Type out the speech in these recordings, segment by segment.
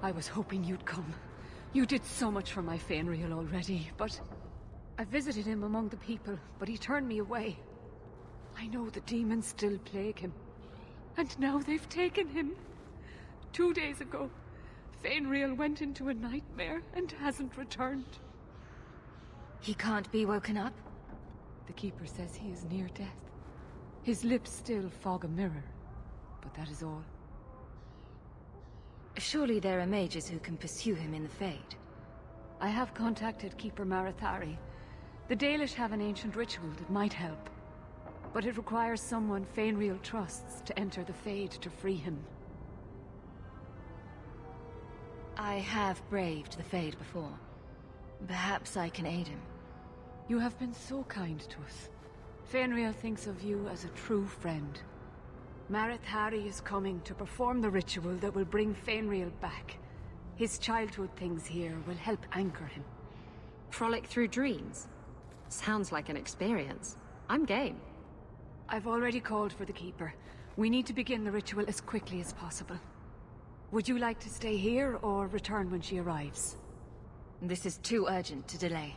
I was hoping you'd come. You did so much for my Fainreal already, but... I visited him among the people, but he turned me away. I know the demons still plague him. And now they've taken him. 2 days ago, Fainreal went into a nightmare and hasn't returned. He can't be woken up? The Keeper says he is near death. His lips still fog a mirror, but that is all. Surely there are mages who can pursue him in the Fade. I have contacted Keeper Marathari. The Dalish have an ancient ritual that might help. But it requires someone Fainreal trusts to enter the Fade to free him. I have braved the Fade before. Perhaps I can aid him. You have been so kind to us. Fainreal thinks of you as a true friend. Marathari is coming to perform the ritual that will bring Fainreal back. His childhood things here will help anchor him. Frolic through dreams? Sounds like an experience. I'm game. I've already called for the Keeper. We need to begin the ritual as quickly as possible. Would you like to stay here or return when she arrives? This is too urgent to delay.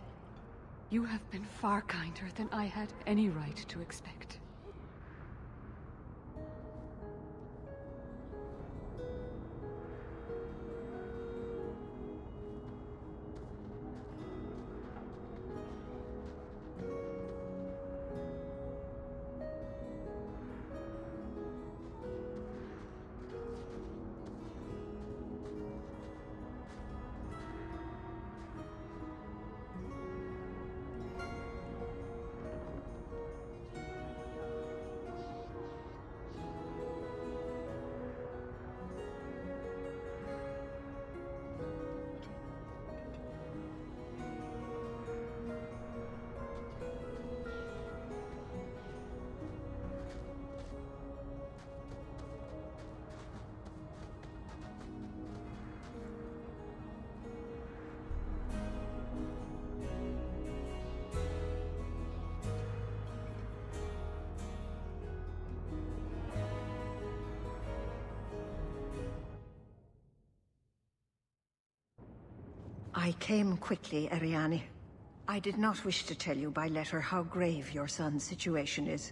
You have been far kinder than I had any right to expect. I came quickly, Ariane. I did not wish to tell you by letter how grave your son's situation is.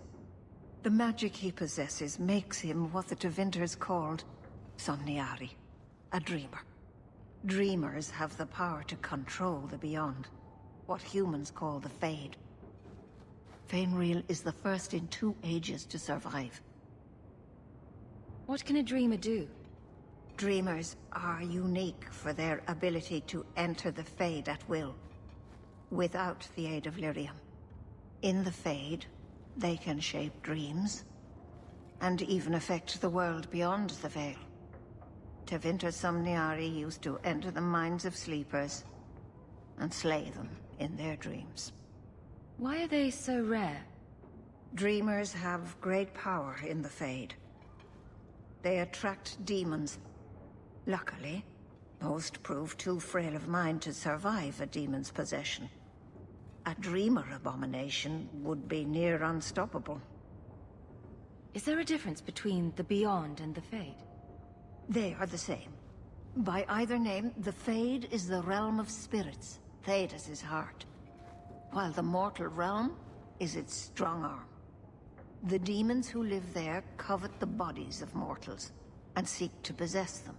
The magic he possesses makes him what the Tevinters called Somniari, a dreamer. Dreamers have the power to control the beyond, what humans call the Fade. Fainreal is the first in 2 ages to survive. What can a dreamer do? Dreamers are unique for their ability to enter the Fade at will, without the aid of Lyrium. In the Fade, they can shape dreams, and even affect the world beyond the Veil. Tevinter Somniari used to enter the minds of sleepers, and slay them in their dreams. Why are they so rare? Dreamers have great power in the Fade. They attract demons. Luckily, most prove too frail of mind to survive a demon's possession. A dreamer abomination would be near unstoppable. Is there a difference between the Beyond and the Fade? They are the same. By either name, the Fade is the realm of spirits, Thedas' heart, while the mortal realm is its strong arm. The demons who live there covet the bodies of mortals, and seek to possess them.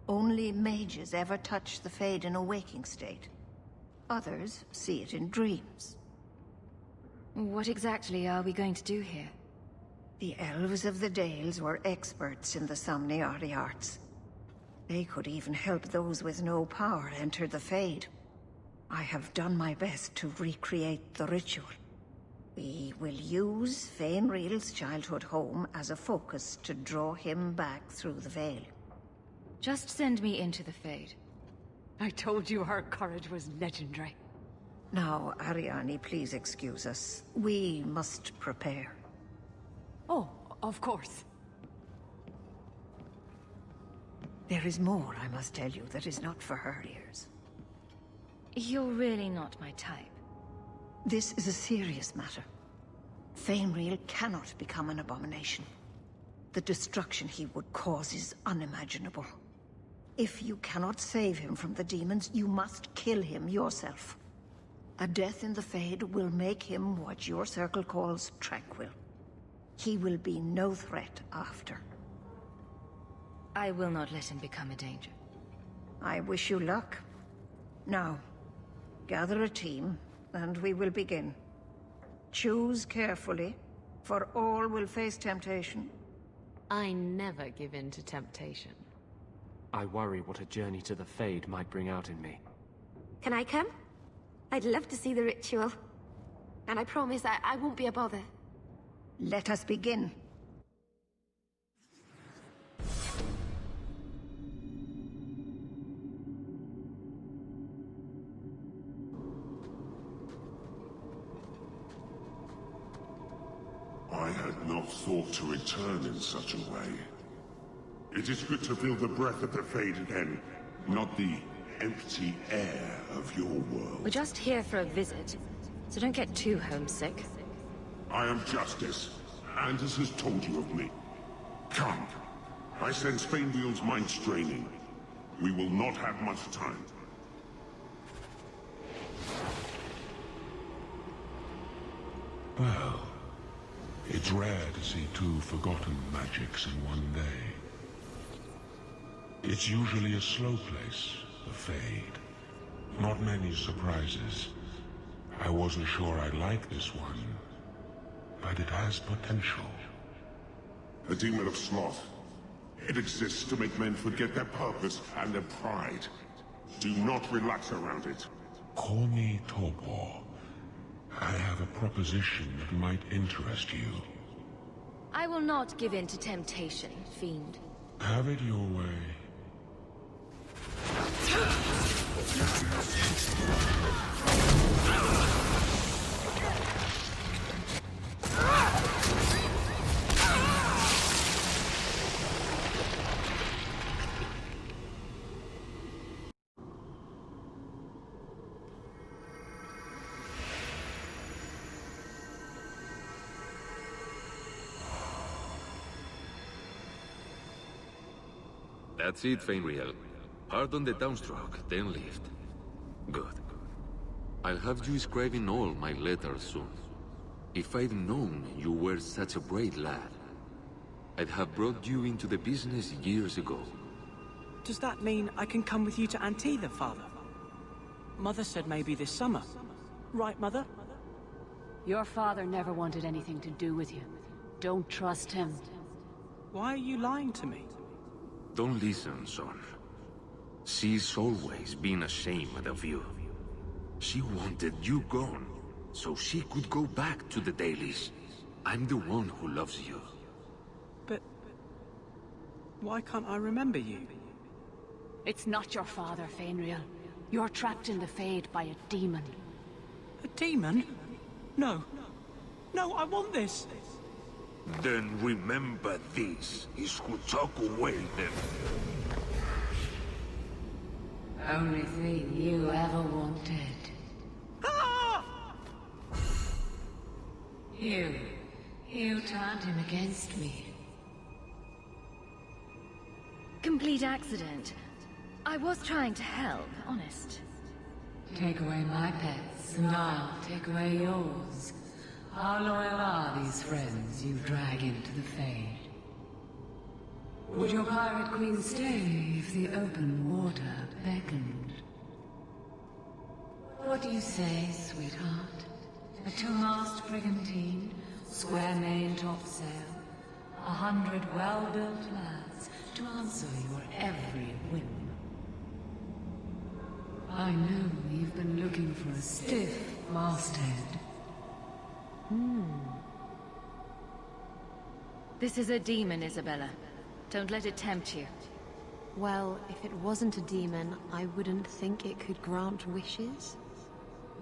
Only mages ever touch the Fade in a waking state. Others see it in dreams. What exactly are we going to do here? The elves of the Dales were experts in the Somniari arts. They could even help those with no power enter the Fade. I have done my best to recreate the ritual. We will use Fainreal's childhood home as a focus to draw him back through the Veil. Just send me into the Fade. I told you her courage was legendary. Now, Ariane, please excuse us. We must prepare. Oh, of course. There is more I must tell you that is not for her ears. You're really not my type. This is a serious matter. Fainreal cannot become an abomination. The destruction he would cause is unimaginable. If you cannot save him from the demons, you must kill him yourself. A death in the Fade will make him what your circle calls tranquil. He will be no threat after. I will not let him become a danger. I wish you luck. Now, gather a team, and we will begin. Choose carefully, for all will face temptation. I never give in to temptation. I worry what a journey to the Fade might bring out in me. Can I come? I'd love to see the ritual. And I promise I won't be a bother. Let us begin. I had not thought to return in such a way. It is good to feel the breath of the Fade again, not the empty air of your world. We're just here for a visit, so don't get too homesick. I am Justice. Anders has told you of me. Come. I sense Fainwheel's mind straining. We will not have much time. Well, it's rare to see two forgotten magics in one day. It's usually a slow place, the Fade. Not many surprises. I wasn't sure I'd like this one, but it has potential. A demon of sloth. It exists to make men forget their purpose and their pride. Do not relax around it. Call me Torpor. I have a proposition that might interest you. I will not give in to temptation, fiend. Have it your way. That's it, Fainriel. Pardon the downstroke, then lift. Good. I'll have you scribing all my letters soon. If I'd known you were such a brave lad, I'd have brought you into the business years ago. Does that mean I can come with you to Antitha, Father? Mother said maybe this summer. Right, Mother? Your father never wanted anything to do with you. Don't trust him. Why are you lying to me? Don't listen, son. She's always been ashamed of you. She wanted you gone, so she could go back to the dailies. I'm the one who loves you. But... why can't I remember you? It's not your father, Fainriel. You're trapped in the Fade by a demon. A demon? No. No, I want this! Then remember this is who took away them. Only thing you ever wanted. Ah! You turned him against me. Complete accident. I was trying to help, honest. Take away my pets, and I'll take away yours. How loyal are these friends you drag into the Fade? Would your pirate queen stay if the open water beckoned? What do you say, sweetheart? A two-mast brigantine, square main topsail, 100 well-built lads to answer your every whim. I know you've been looking for a stiff masthead. This is a demon, Isabella. Don't let it tempt you. Well, if it wasn't a demon, I wouldn't think it could grant wishes.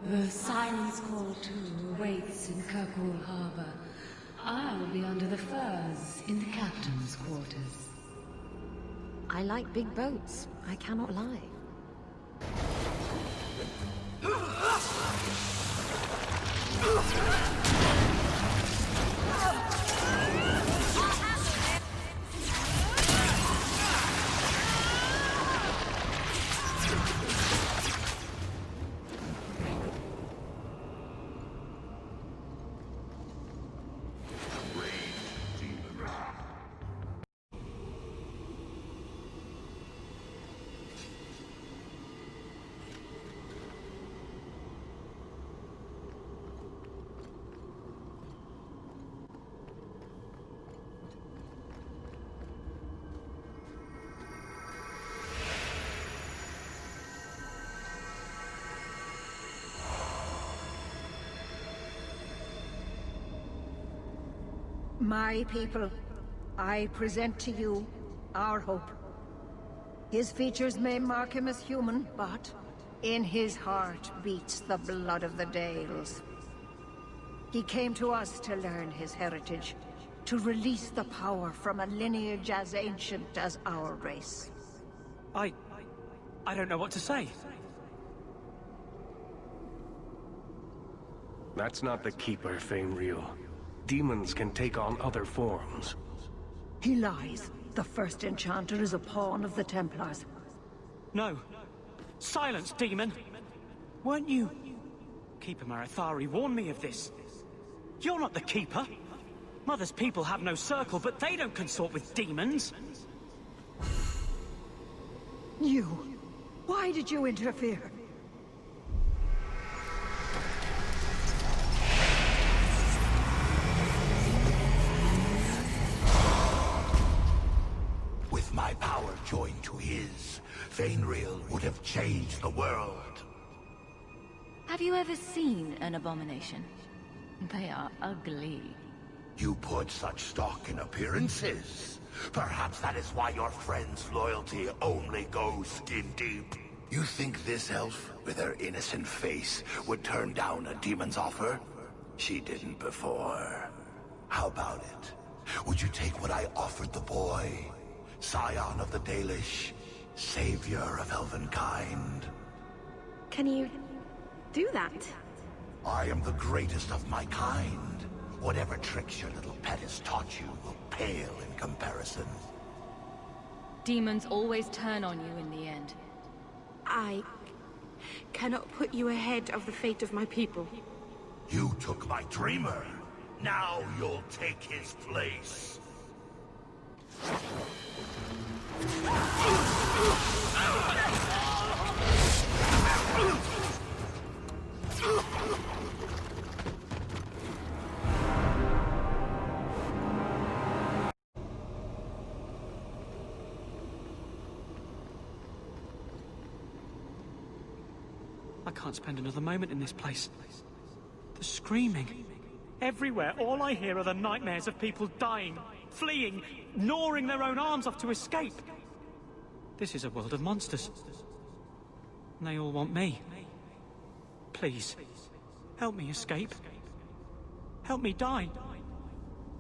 The Siren's Call 2 awaits in Kirkwall Harbor. I will be under the firs in the captain's quarters. I like big boats, I cannot lie. My people, I present to you our hope. His features may mark him as human, but in his heart beats the blood of the Dales. He came to us to learn his heritage, to release the power from a lineage as ancient as our race. I don't know what to say. That's not the Keeper, Fainreal. Demons can take on other forms. He lies. The first enchanter is a pawn of the Templars. No. Silence, demon! Weren't you... Keeper Marathari warned me of this. You're not the Keeper. Mother's people have no circle, but they don't consort with demons. You... Why did you interfere? With my power joined to his, Fainreal would have changed the world. Have you ever seen an abomination? They are ugly. You put such stock in appearances. Perhaps that is why your friend's loyalty only goes skin deep. You think this elf, with her innocent face, would turn down a demon's offer? She didn't before. How about it? Would you take what I offered the boy? Scion of the Dalish, savior of elvenkind. Can you do that? I am the greatest of my kind. Whatever tricks your little pet has taught you will pale in comparison. Demons always turn on you in the end. I cannot put you ahead of the fate of my people. You took my dreamer. Now you'll take his place. I can't spend another moment in this place. The screaming. Everywhere, all I hear are the nightmares of people dying, fleeing, gnawing their own arms off to escape. This is a world of monsters. And they all want me. Please, help me escape. Help me die.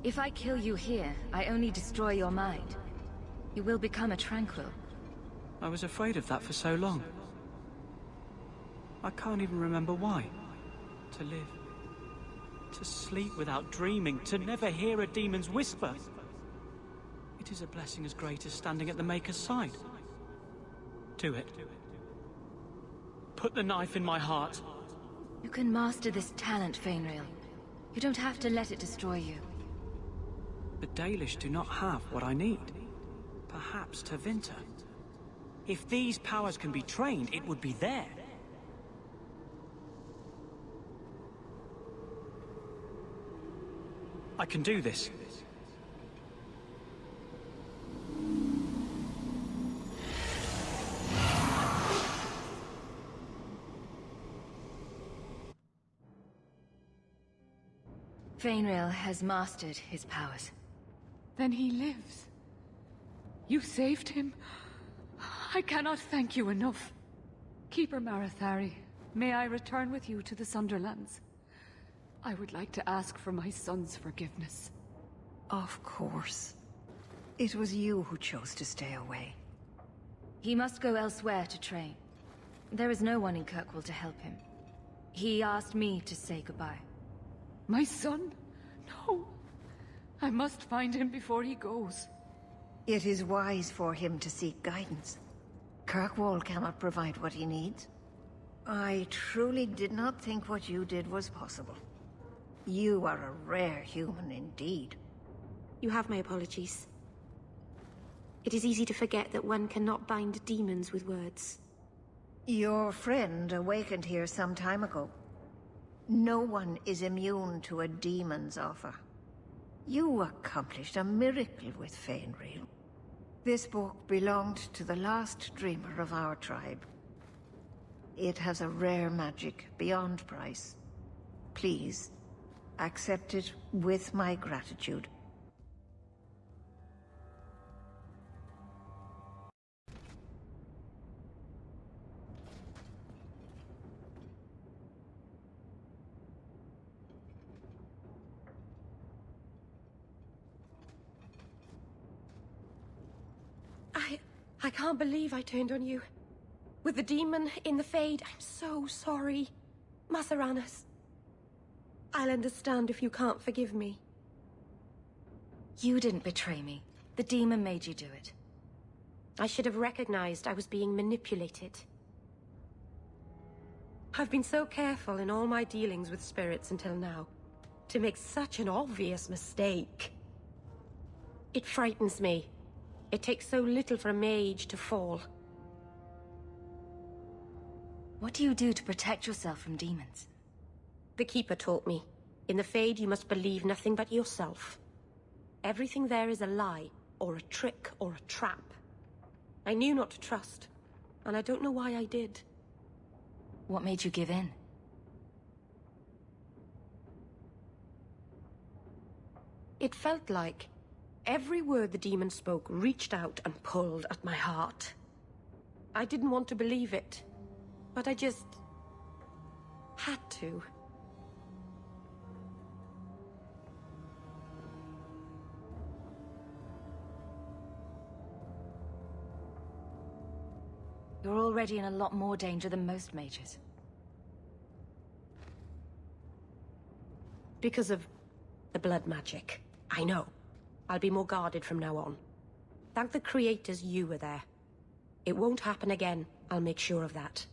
If I kill you here, I only destroy your mind. You will become a tranquil. I was afraid of that for so long. I can't even remember why. To live. To sleep without dreaming. To never hear a demon's whisper. It is a blessing as great as standing at the Maker's side. Do it. Put the knife in my heart. You can master this talent, Fainreal. You don't have to let it destroy you. The Dalish do not have what I need. Perhaps Tevinter. If these powers can be trained, it would be there. I can do this. Fainreal has mastered his powers. Then he lives. You saved him. I cannot thank you enough. Keeper Marathari, may I return with you to the Sunderlands? I would like to ask for my son's forgiveness. Of course. It was you who chose to stay away. He must go elsewhere to train. There is no one in Kirkwall to help him. He asked me to say goodbye. My son? No. I must find him before he goes. It is wise for him to seek guidance. Kirkwall cannot provide what he needs. I truly did not think what you did was possible. You are a rare human indeed. You have my apologies. It is easy to forget that one cannot bind demons with words. Your friend awakened here some time ago. No one is immune to a demon's offer. You accomplished a miracle with Fainreal. This book belonged to the last dreamer of our tribe. It has a rare magic beyond price. Please, accept it with my gratitude. I can't believe I turned on you. With the demon in the Fade, I'm so sorry. Masaranas. I'll understand if you can't forgive me. You didn't betray me. The demon made you do it. I should have recognized I was being manipulated. I've been so careful in all my dealings with spirits until now, to make such an obvious mistake. It frightens me. It takes so little for a mage to fall. What do you do to protect yourself from demons? The Keeper taught me. In the Fade, you must believe nothing but yourself. Everything there is a lie, or a trick, or a trap. I knew not to trust, and I don't know why I did. What made you give in? It felt like every word the demon spoke reached out and pulled at my heart. I didn't want to believe it, but I just had to. You're already in a lot more danger than most mages. Because of the blood magic. I know. I'll be more guarded from now on. Thank the creators you were there. It won't happen again. I'll make sure of that.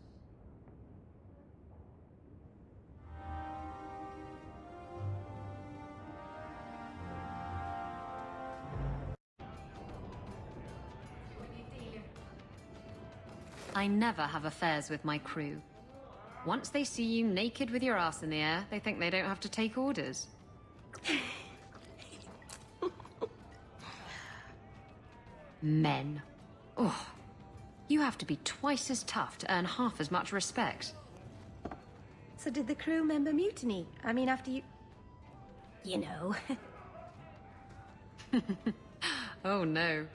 I never have affairs with my crew. Once they see you naked with your ass in the air, they think they don't have to take orders. Men. Oh, you have to be twice as tough to earn half as much respect. So did the crew member mutiny? I mean, after you... You know. Oh no.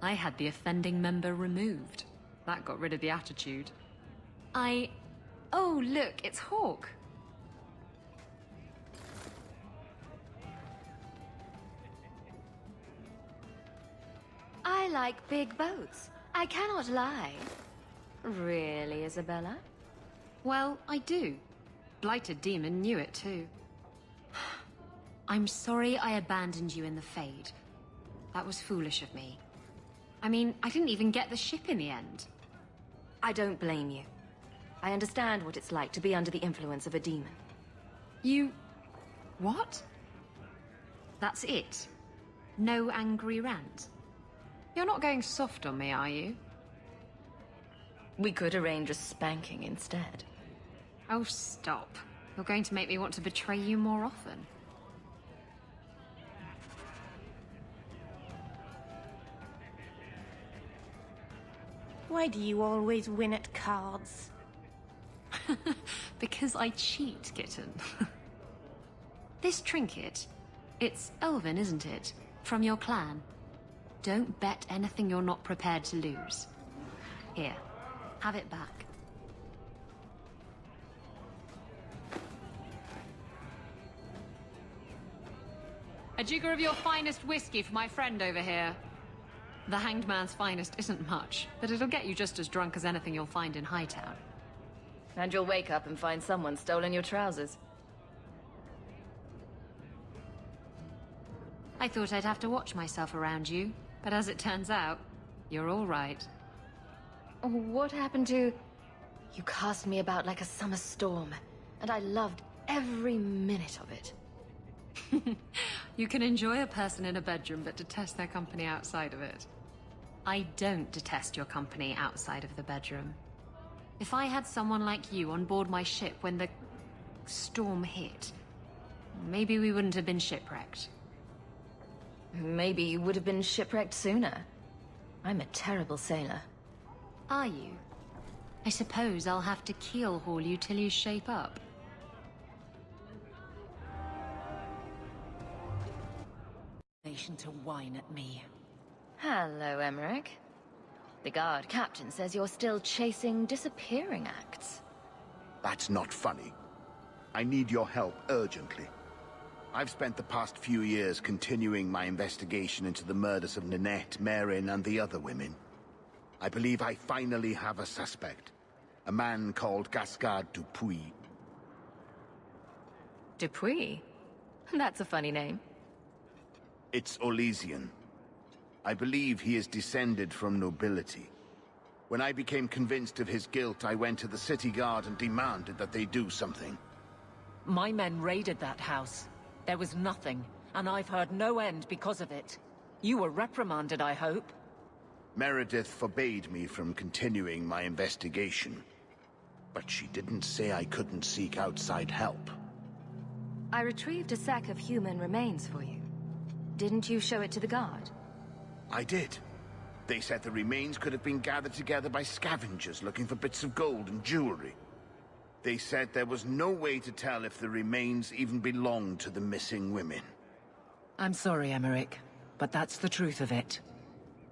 I had the offending member removed. That got rid of the attitude. Oh, look, it's Hawk. I like big boats. I cannot lie. Really, Isabella? Well, I do. Blighted Demon knew it too. I'm sorry I abandoned you in the Fade. That was foolish of me. I mean, I didn't even get the ship in the end. I don't blame you. I understand what it's like to be under the influence of a demon. You... what? That's it? No angry rant? You're not going soft on me, are you? We could arrange a spanking instead. Oh, stop. You're going to make me want to betray you more often. Why do you always win at cards? Because I cheat, kitten. This trinket, it's elven, isn't it? From your clan. Don't bet anything you're not prepared to lose. Here, have it back. A jigger of your finest whiskey for my friend over here. The Hanged Man's finest isn't much, but it'll get you just as drunk as anything you'll find in Hightown. And you'll wake up and find someone stolen your trousers. I thought I'd have to watch myself around you, but as it turns out, you're all right. What happened to... You cast me about like a summer storm, and I loved every minute of it. You can enjoy a person in a bedroom but detest their company outside of it. I don't detest your company outside of the bedroom. If I had someone like you on board my ship when the storm hit, maybe we wouldn't have been shipwrecked. Maybe you would have been shipwrecked sooner. I'm a terrible sailor. Are you? I suppose I'll have to keel haul you till you shape up. To whine at me. Hello, Emmerich. The guard captain says you're still chasing disappearing acts. That's not funny. I need your help urgently. I've spent the past few years continuing my investigation into the murders of Nanette, Marin, and the other women. I believe I finally have a suspect. A man called Gascard Dupuis. Dupuis? That's a funny name. It's Orlesian. I believe he is descended from nobility. When I became convinced of his guilt, I went to the city guard and demanded that they do something. My men raided that house. There was nothing, and I've heard no end because of it. You were reprimanded, I hope? Meredith forbade me from continuing my investigation. But she didn't say I couldn't seek outside help. I retrieved a sack of human remains for you. Didn't you show it to the guard? I did. They said the remains could have been gathered together by scavengers looking for bits of gold and jewelry. They said there was no way to tell if the remains even belonged to the missing women. I'm sorry, Emmerich, but that's the truth of it.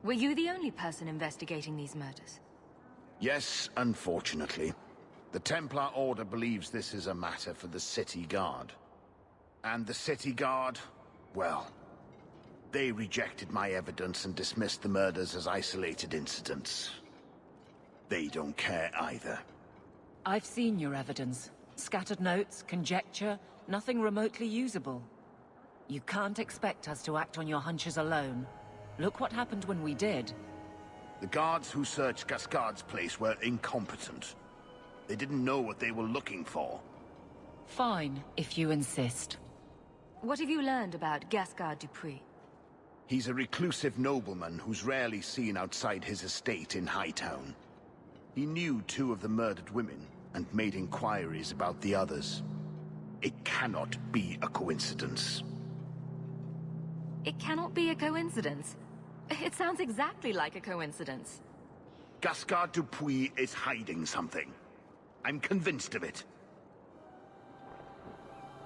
Were you the only person investigating these murders? Yes, unfortunately. The Templar Order believes this is a matter for the City Guard. And the City Guard, well, they rejected my evidence and dismissed the murders as isolated incidents. They don't care either. I've seen your evidence. Scattered notes, conjecture, nothing remotely usable. You can't expect us to act on your hunches alone. Look what happened when we did. The guards who searched Gascard's place were incompetent. They didn't know what they were looking for. Fine, if you insist. What have you learned about Gascard Dupuis? He's a reclusive nobleman who's rarely seen outside his estate in Hightown. He knew 2 of the murdered women and made inquiries about the others. It cannot be a coincidence. It cannot be a coincidence. It sounds exactly like a coincidence. Gascard Dupuis is hiding something. I'm convinced of it.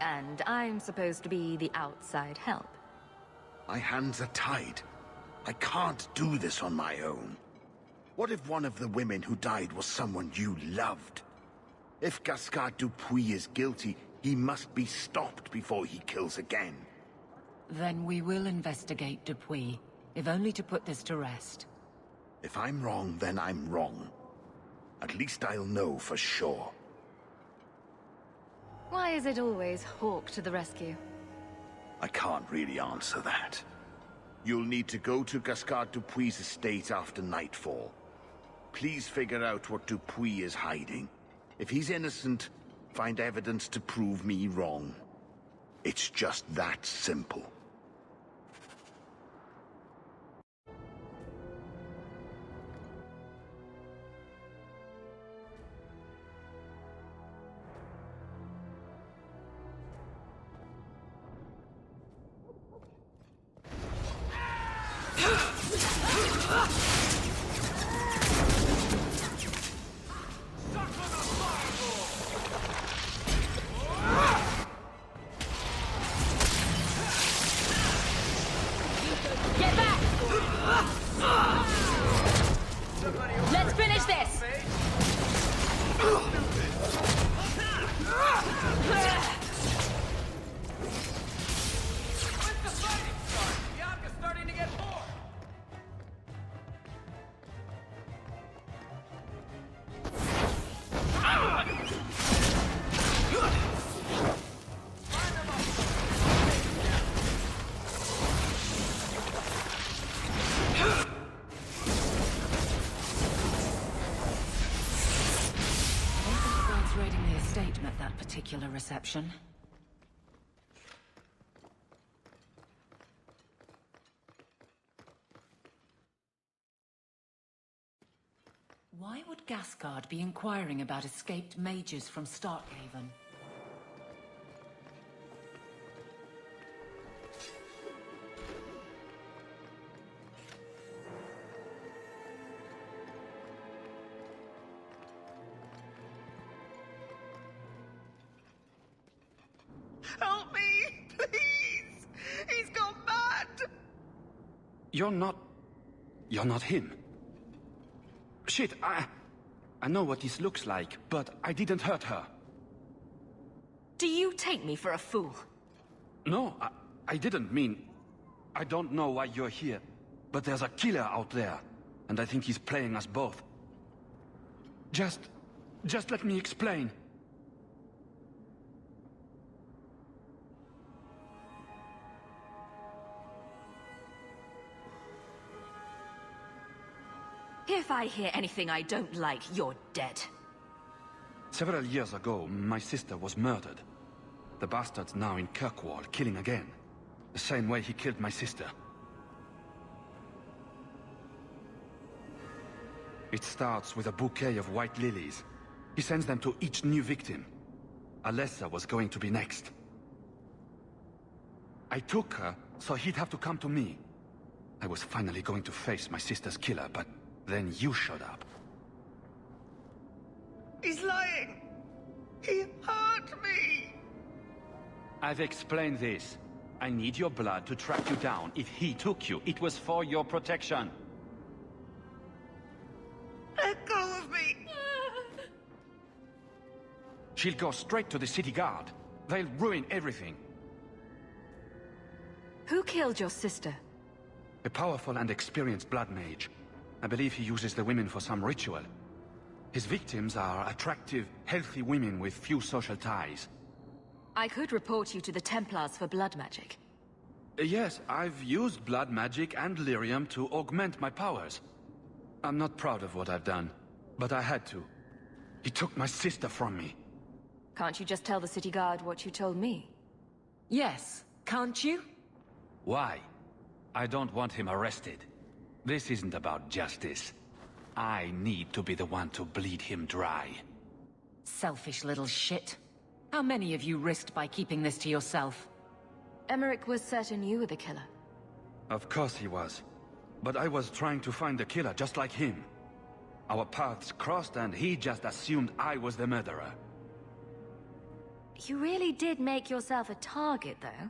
And I'm supposed to be the outside help. My hands are tied. I can't do this on my own. What if one of the women who died was someone you loved? If Gascard Dupuis is guilty, he must be stopped before he kills again. Then we will investigate Dupuis, if only to put this to rest. If I'm wrong, then I'm wrong. At least I'll know for sure. Why is it always Hawk to the rescue? I can't really answer that. You'll need to go to Gascard Dupuis' estate after nightfall. Please figure out what Dupuis is hiding. If he's innocent, find evidence to prove me wrong. It's just that simple. Let's finish this! Particular reception. Why would Gascard be inquiring about escaped mages from Starkhaven? Help me, please! He's gone mad! You're not him. Shit, I know what this looks like, but I didn't hurt her. Do you take me for a fool? No, I didn't mean... I don't know why you're here, but there's a killer out there. and I think he's playing us both. Just let me explain. If I hear anything I don't like, you're dead. Several years ago, my sister was murdered. The bastard's now in Kirkwall, killing again. The same way he killed my sister. It starts with a bouquet of white lilies. He sends them to each new victim. Alessa was going to be next. I took her, so he'd have to come to me. I was finally going to face my sister's killer, but then you showed up. He's lying! He hurt me! I've explained this. I need your blood to track you down. If he took you, it was for your protection. Let go of me! She'll go straight to the city guard. They'll ruin everything. Who killed your sister? A powerful and experienced blood mage. I believe he uses the women for some ritual. His victims are attractive, healthy women with few social ties. I could report you to the Templars for blood magic. Yes, I've used blood magic and lyrium to augment my powers. I'm not proud of what I've done, but I had to. He took my sister from me. Can't you just tell the city guard what you told me? Yes, can't you? Why? I don't want him arrested. This isn't about justice. I need to be the one to bleed him dry. Selfish little shit. How many of you risked by keeping this to yourself? Emmerich was certain you were the killer. Of course he was. But I was trying to find the killer just like him. Our paths crossed and he just assumed I was the murderer. You really did make yourself a target, though.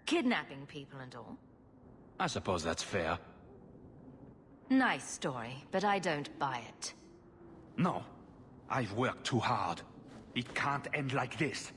Kidnapping people and all. I suppose that's fair. Nice story, but I don't buy it. No. I've worked too hard. It can't end like this.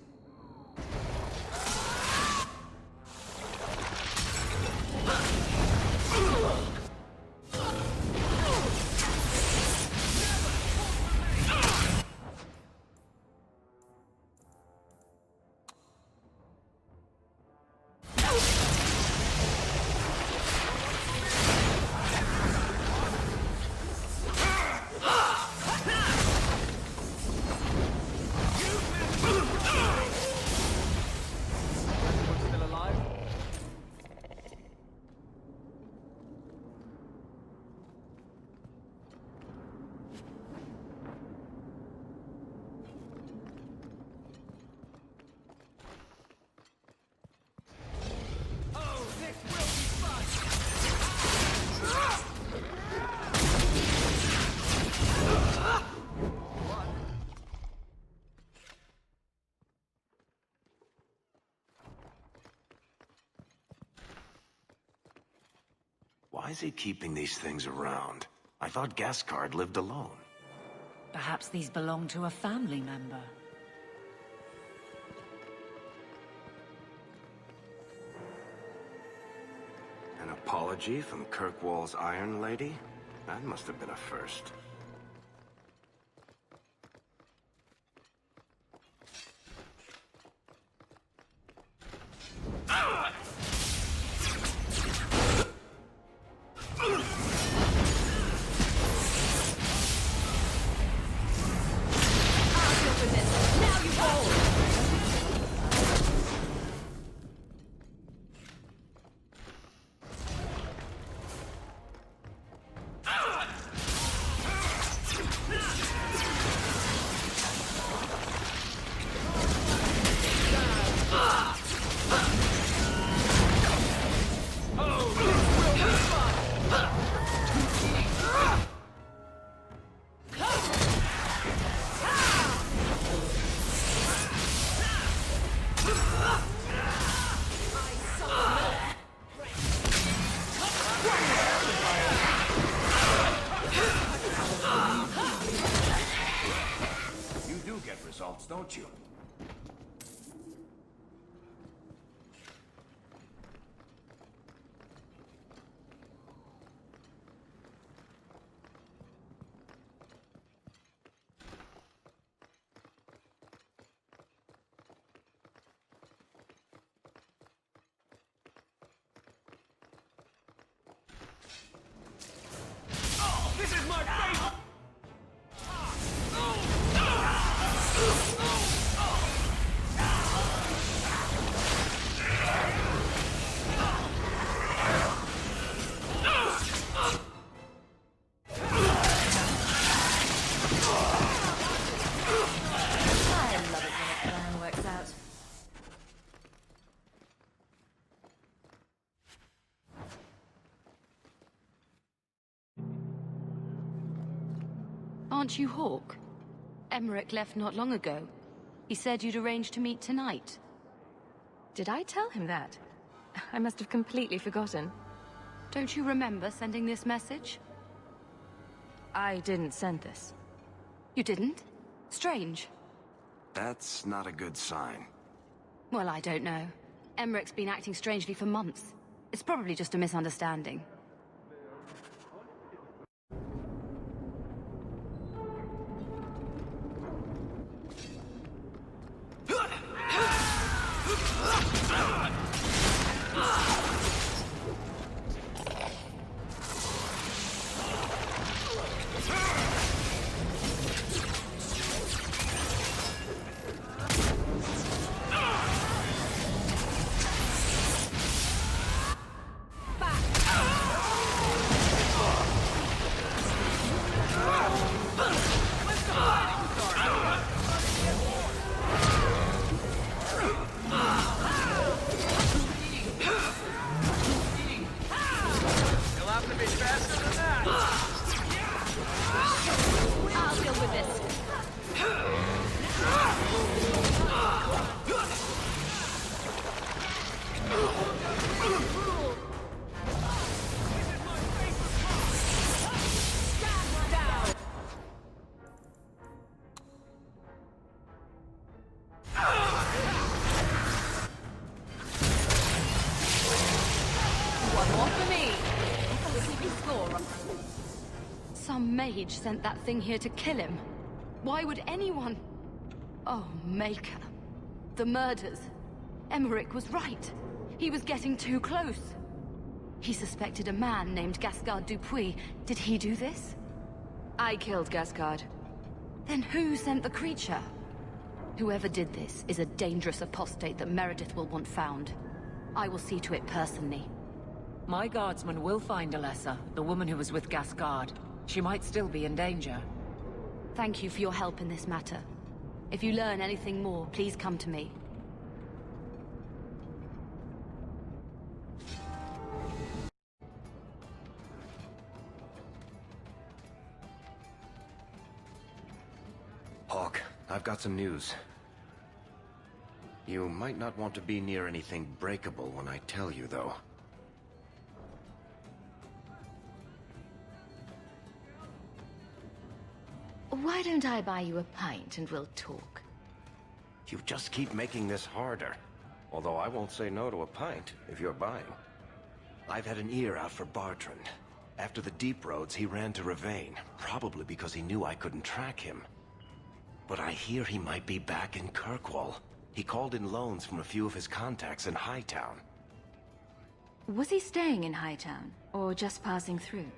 Why is he keeping these things around? I thought Gascard lived alone. Perhaps these belong to a family member. An apology from Kirkwall's Iron Lady? That must have been a first. Don't you? Aren't you Hawk? Emmerich left not long ago. He said you'd arranged to meet tonight. Did I tell him that? I must have completely forgotten. Don't you remember sending this message? I didn't send this. You didn't? Strange. That's not a good sign. Well, I don't know. Emmerich's been acting strangely for months. It's probably just a misunderstanding. Some mage sent that thing here to kill him. Why would anyone... Oh, Maker. The murders. Emmerich was right. He was getting too close. He suspected a man named Gascard Dupuis. Did he do this? I killed Gascard. Then who sent the creature? Whoever did this is a dangerous apostate that Meredith will want found. I will see to it personally. My guardsman will find Alessa, the woman who was with Gascard. She might still be in danger. Thank you for your help in this matter. If you learn anything more, please come to me. Hawk, I've got some news. You might not want to be near anything breakable when I tell you, though. Why don't I buy you a pint and we'll talk? You just keep making this harder. Although I won't say no to a pint, if you're buying. I've had an ear out for Bartrand. After the Deep Roads, he ran to Ravane, probably because he knew I couldn't track him. But I hear he might be back in Kirkwall. He called in loans from a few of his contacts in Hightown. Was he staying in Hightown, or just passing through?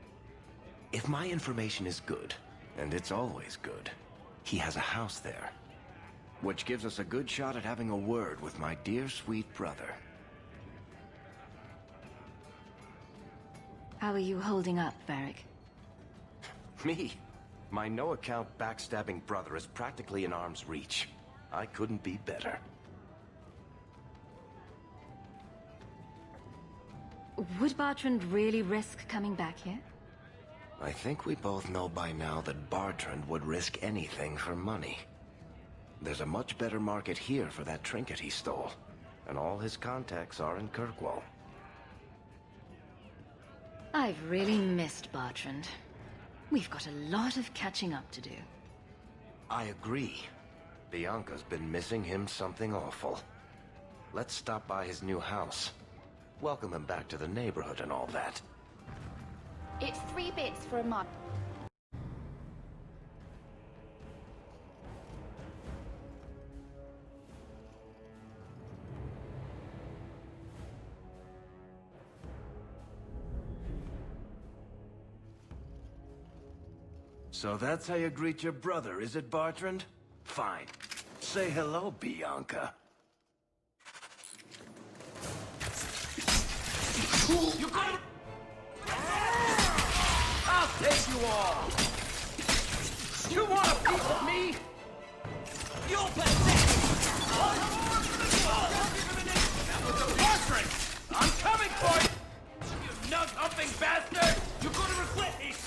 If my information is good, and it's always good, he has a house there. Which gives us a good shot at having a word with my dear sweet brother. How are you holding up, Varric? Me? My no-account backstabbing brother is practically in arm's reach. I couldn't be better. Would Bartrand really risk coming back here? I think we both know by now that Bartrand would risk anything for money. There's a much better market here for that trinket he stole, and all his contacts are in Kirkwall. I've really missed Bartrand. We've got a lot of catching up to do. I agree. Bianca's been missing him something awful. Let's stop by his new house. Welcome him back to the neighborhood and all that. It's 3 bits for a month. So that's how you greet your brother, is it, Bartrand? Fine. Say hello, Bianca. You got it! I'll take you all! You want a piece of me? You'll pathetic! That was a portrait! I'm coming for you! You nug-humping bastard! You're gonna regret this!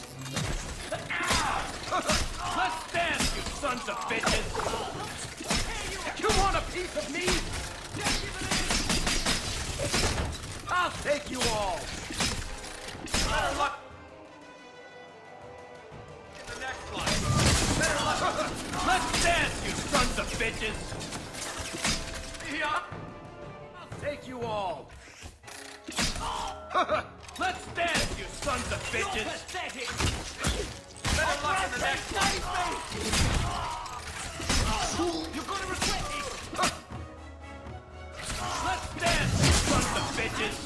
you sons of bitches! Yeah. I'll take you all! Let's dance, you sons of bitches! You're pathetic! Better luck in the next one! You're gonna regret it! Let's dance, you sons of bitches!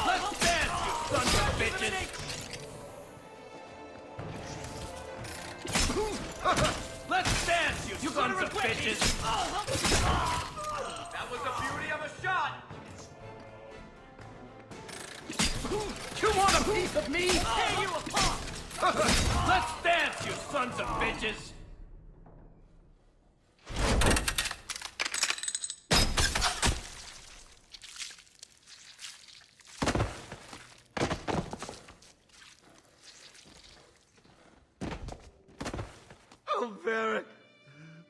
Let's dance, you sons of bitches! Let's dance, you sons of bitches! That was the beauty of a shot! You want a piece of me? Tear you apart! Let's dance, you sons of bitches! Oh, Varric,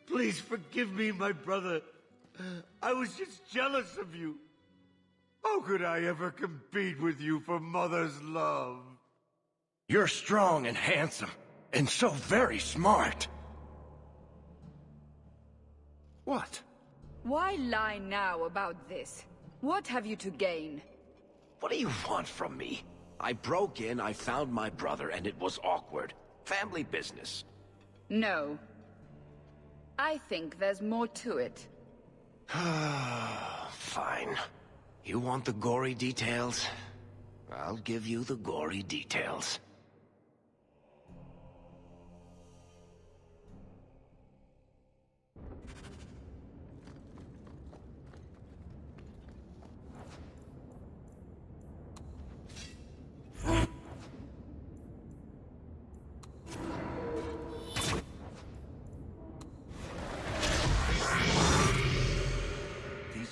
please forgive me, my brother. I was just jealous of you. How could I ever compete with you for Mother's love? You're strong and handsome, and so very smart. What? Why lie now about this? What have you to gain? What do you want from me? I broke in, I found my brother, and it was awkward. Family business. No. I think there's more to it. Fine. You want the gory details? I'll give you the gory details.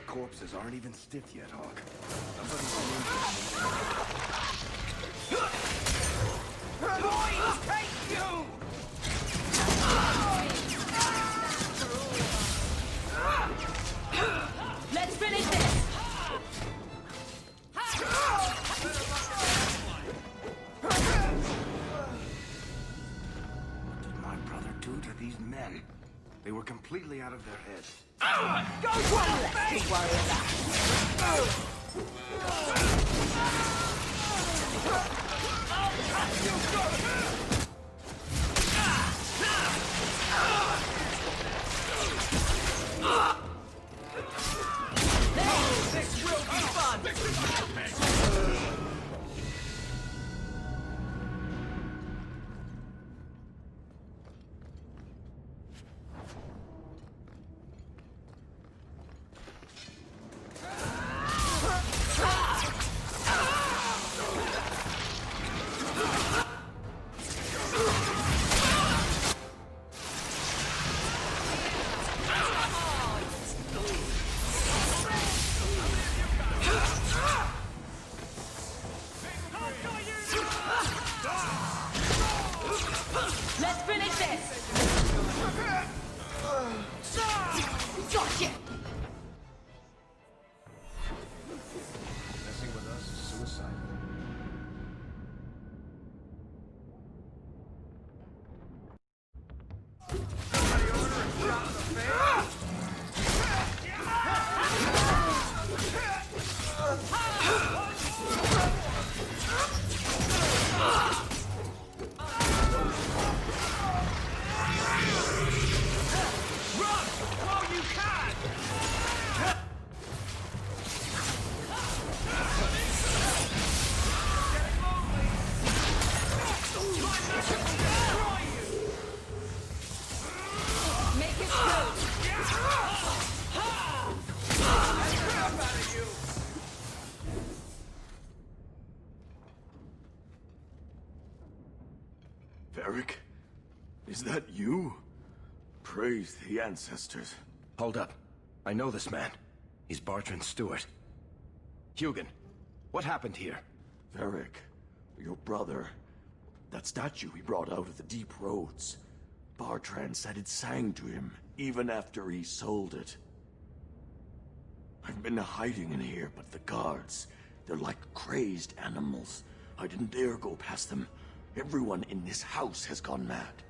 Corpses aren't even stiff yet, Hawk. Boys, take you! Let's finish this! What did my brother do to these men? They were completely out of their heads. Go One less to worry about. This will be fun! Let's finish this! Gotcha! Messing with us is suicide. Make it good! Varric? Is that you? Praise the ancestors. Hold up. I know this man. He's Bartrand's steward. Hugin, what happened here? Varric, your brother. That statue he brought out of the deep roads. Bartrand said it sang to him, even after he sold it. I've been hiding in here, but the guards, they're like crazed animals. I didn't dare go past them. Everyone in this house has gone mad.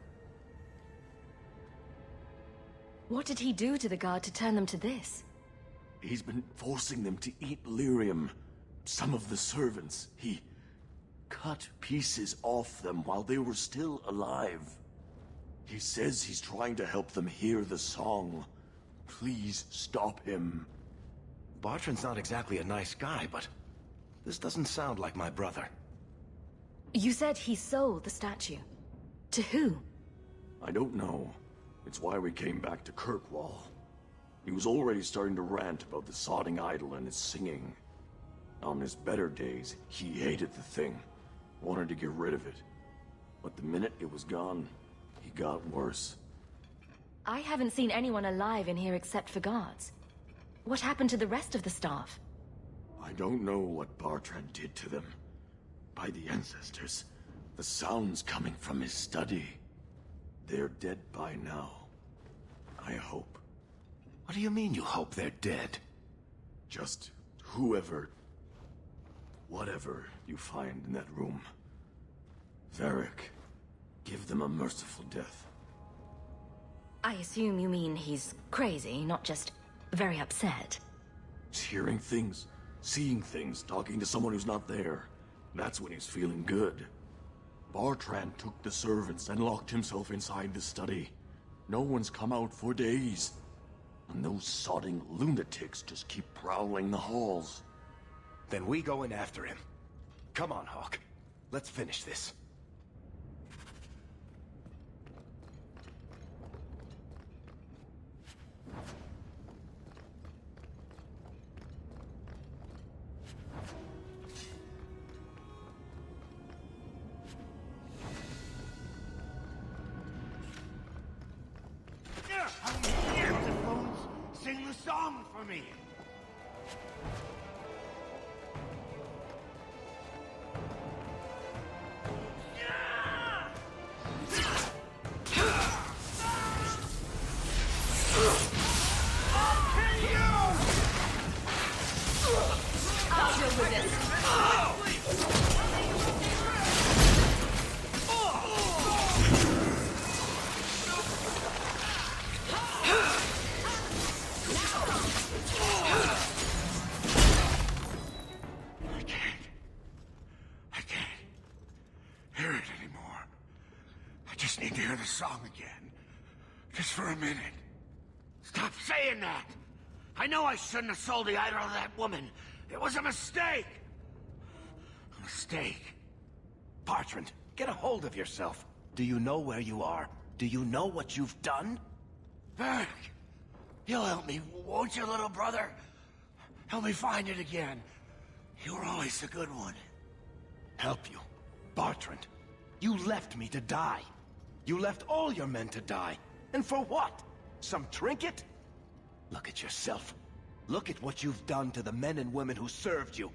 What did he do to the guard to turn them to this? He's been forcing them to eat lyrium. Some of the servants, he cut pieces off them while they were still alive. He says he's trying to help them hear the song. Please stop him. Bartrand's not exactly a nice guy, but this doesn't sound like my brother. You said he sold the statue. To who? I don't know. It's why we came back to Kirkwall. He was already starting to rant about the sodding idol and its singing. On his better days, he hated the thing. Wanted to get rid of it. But the minute it was gone, he got worse. I haven't seen anyone alive in here except for guards. What happened to the rest of the staff? I don't know what Bartrand did to them. By the ancestors, the sounds coming from his study. They're dead by now. I hope. What do you mean you hope they're dead? Just whoever, whatever you find in that room. Varric, give them a merciful death. I assume you mean he's crazy, not just very upset. He's hearing things, seeing things, talking to someone who's not there. That's when he's feeling good. Bartrand took the servants and locked himself inside the study. No one's come out for days. And those sodding lunatics just keep prowling the halls. Then we go in after him. Come on, Hawk. Let's finish this. Sing the song for me! I'll deal with this. I can't hear it anymore. I just need to hear the song again. Just for a minute. Stop saying that! I know I shouldn't have sold the idol to that woman. It was a mistake! A mistake. Bartrand, get a hold of yourself. Do you know where you are? Do you know what you've done? Varric, you'll help me, won't you, little brother? Help me find it again. You were always a good one. Help you? Bartrand, you left me to die. You left all your men to die. And for what? Some trinket? Look at yourself. Look at what you've done to the men and women who served you.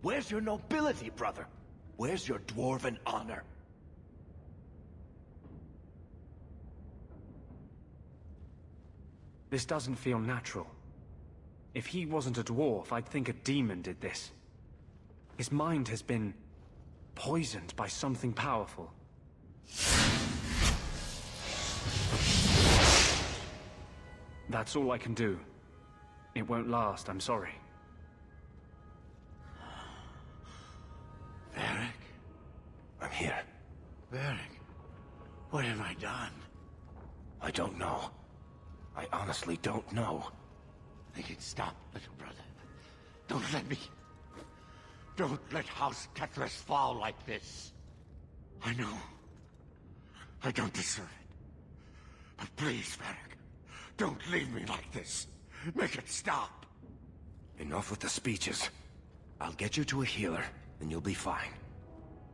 Where's your nobility, brother? Where's your dwarven honor? This doesn't feel natural. If he wasn't a dwarf, I'd think a demon did this. His mind has been poisoned by something powerful. That's all I can do. It won't last, I'm sorry. Varric? I'm here. Varric, what have I done? I don't know. I honestly don't know. Make it stop, little brother. Don't let me... Don't let House Kethris fall like this. I know. I don't deserve it. But please, Varric, don't leave me like this. Make it stop. Enough with the speeches. I'll get you to a healer, and you'll be fine.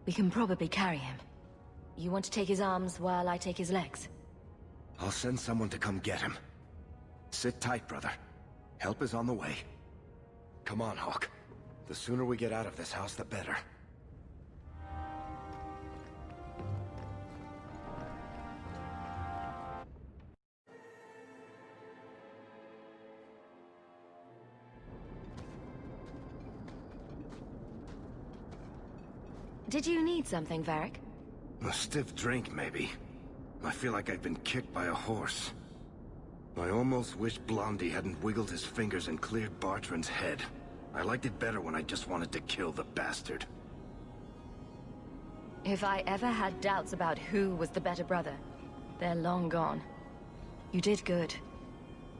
We can probably carry him. You want to take his arms while I take his legs? I'll send someone to come get him. Sit tight, brother. Help is on the way. Come on, Hawk. The sooner we get out of this house, the better. Did you need something, Varric? A stiff drink, maybe. I feel like I've been kicked by a horse. I almost wish Blondie hadn't wiggled his fingers and cleared Bartrand's head. I liked it better when I just wanted to kill the bastard. If I ever had doubts about who was the better brother, they're long gone. You did good.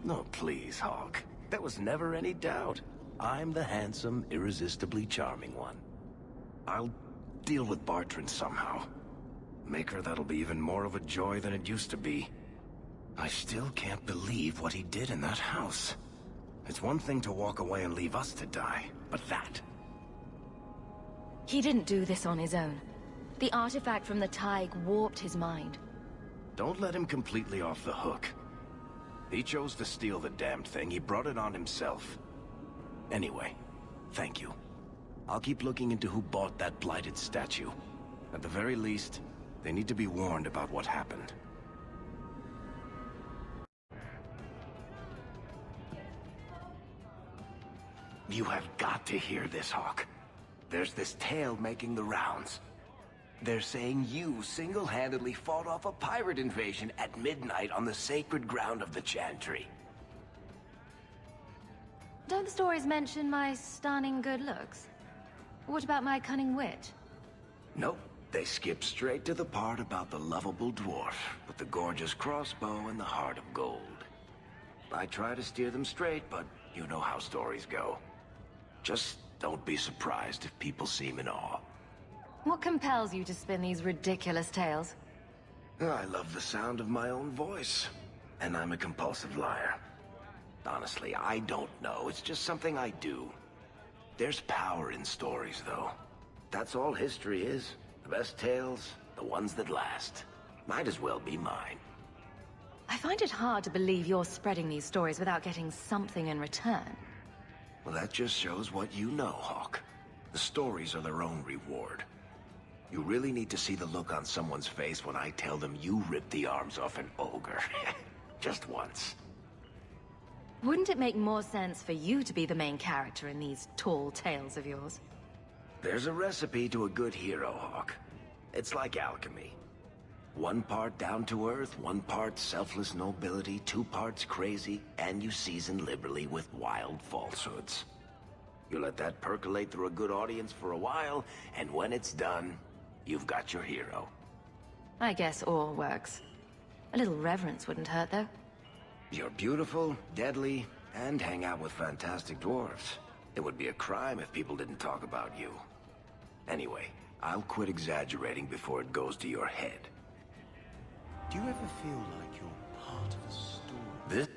No, please, Hawk. There was never any doubt. I'm the handsome, irresistibly charming one. I'll deal with Bartrand somehow. Make her that'll be even more of a joy than it used to be. I still can't believe what he did in that house. It's one thing to walk away and leave us to die, but that... He didn't do this on his own. The artifact from the Tig warped his mind. Don't let him completely off the hook. He chose to steal the damned thing. He brought it on himself. Anyway, thank you. I'll keep looking into who bought that blighted statue. At the very least, they need to be warned about what happened. You have got to hear this, Hawk. There's this tale making the rounds. They're saying you single-handedly fought off a pirate invasion at midnight on the sacred ground of the Chantry. Don't the stories mention my stunning good looks? What about my cunning wit? Nope. They skip straight to the part about the lovable dwarf with the gorgeous crossbow and the heart of gold. I try to steer them straight, but you know how stories go. Just don't be surprised if people seem in awe. What compels you to spin these ridiculous tales? I love the sound of my own voice, and I'm a compulsive liar. Honestly, I don't know. It's just something I do. There's power in stories, though. That's all history is. The best tales, the ones that last. Might as well be mine. I find it hard to believe you're spreading these stories without getting something in return. Well, that just shows what you know, Hawk. The stories are their own reward. You really need to see the look on someone's face when I tell them you ripped the arms off an ogre. Just once. Wouldn't it make more sense for you to be the main character in these tall tales of yours? There's a recipe to a good hero, Hawk. It's like alchemy. 1 part down to earth, 1 part selfless nobility, 2 parts crazy, and you season liberally with wild falsehoods. You let that percolate through a good audience for a while, and when it's done, you've got your hero. I guess all works. A little reverence wouldn't hurt, though. You're beautiful, deadly, and hang out with fantastic dwarves. It would be a crime if people didn't talk about you. Anyway, I'll quit exaggerating before it goes to your head. Do you ever feel like you're part of a story? This